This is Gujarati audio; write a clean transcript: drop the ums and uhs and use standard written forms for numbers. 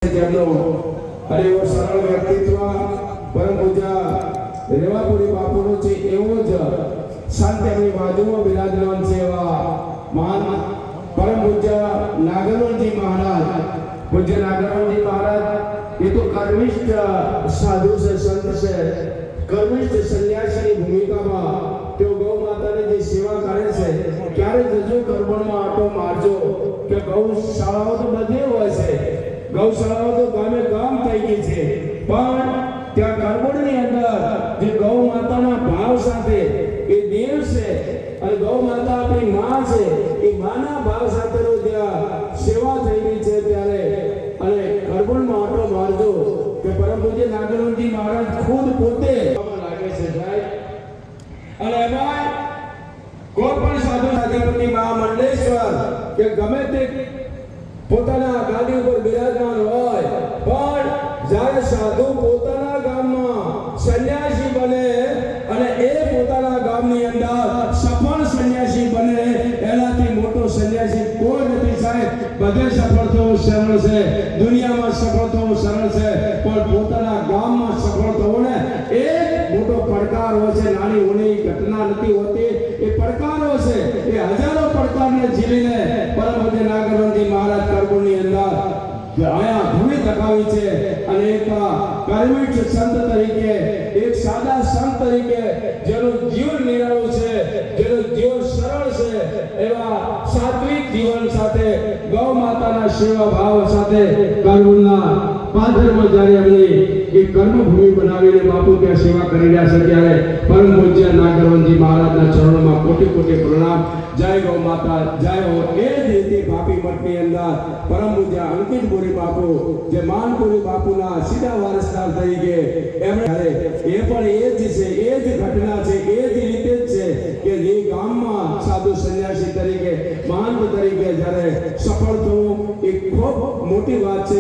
અને એવો સરળ વ્યક્તિત્વ પરમ પૂજ્ય રેવાપુરી બાપુનો છે એવો જ સંત એમની બાજુમાં બિરાજમાન છે એવા મહાન પરમ પૂજ્ય નાગરવનજી મહારાજ પૂજ્ય નાગરવનજી મહારાજ એ તો કર્મિષ્ઠ સાધુ છે સંત છે કર્મિષ્ઠ સંન્યાસીની ભૂમિકામાં તેઓ ગૌ માતાની જે સેવા કરે છે ક્યારે જજો કર્મણમાં આટો મારજો કે ગૌશાળાઓ તો બધી હોય છે ગૌશાળાઓ તો ગામે ગામ થઈ ગઈ છે પણ ત્યાં કરબોડની અંદર જે ગૌ માતાના ભાવ સાથે એ દેવ છે અને ગૌ માતા આપણી માં છે એ માના ભાવ સાથેનો ત્યાં સેવા થઈ રહી છે ત્યારે અને કરબોડમાં આટો મારજો કે પરમ પૂજ્ય નાગરવનજી મહારાજ ખુદ પોતે લાગે છે સાહેબ અને એમાં કોઈ પણ સાધુ નાગરવનજી મહામંડલેશ્વર કે ગમે તે પોતાના ગાદી ઉપર બિરાજમાન હોય પણ જ્યારે સાધુ પોતાના ગામમાં સંન્યાસી બને અને એ પોતાના ગામની અંદર સફળ સંન્યાસી બને એનાથી મોટો સંન્યાસી કોઈ નથી સાહેબ બધે સફળ થવું સરળ છે દુનિયામાં સફળ થવું સરળ છે પણ પોતાના ગામમાં સફળ થવું ને એ મોટો પડકાર હોય છે નાની ઓની ઘટના નથી હોતી એ પડકારો છે એ હજારો પડકારને ઝીલીને પરમ પૂજ્ય નાગરવનજી મહારાજ કરબોડની અંદર આયા ભૂમિ તકાવી છે અને એક કર્મિષ્ઠ સંત તરીકે એક સાદા સંત તરીકે જેનું જીવન નિરાળું છે જેનું જીવન સરળ છે એવા સાત્વિક જીવન સાથે ગૌ માતાના સેવા ભાવ સાથે કરબોડના પાદરમાં જ્યારે એમની એક કર્મભૂમિ બનાવીને બાપુ ત્યાં સેવા કરી રહ્યા છે ત્યારે પરમ પૂજ્ય નાગરવનજી મહારાજના ચરણોમાં કોટી કોટી પ્રણામ જય ગૌ માતા જય હો એ જ રીતે ભાપી મઠની અંદર પરમ પૂજ્ય અંકિતપુરી બાપુ જે માનપુરી બાપુના સીધા વારસદાર તરીકે એમણે એ પણ એ જ છે એ જ ઘટના છે એ જ રીતે જ છે કે જે ગામમાં સાધુ સંન્યાસી તરીકે મહાન તરીકે જ્યારે સફળ થવું એ ખૂબ મોટી વાત છે।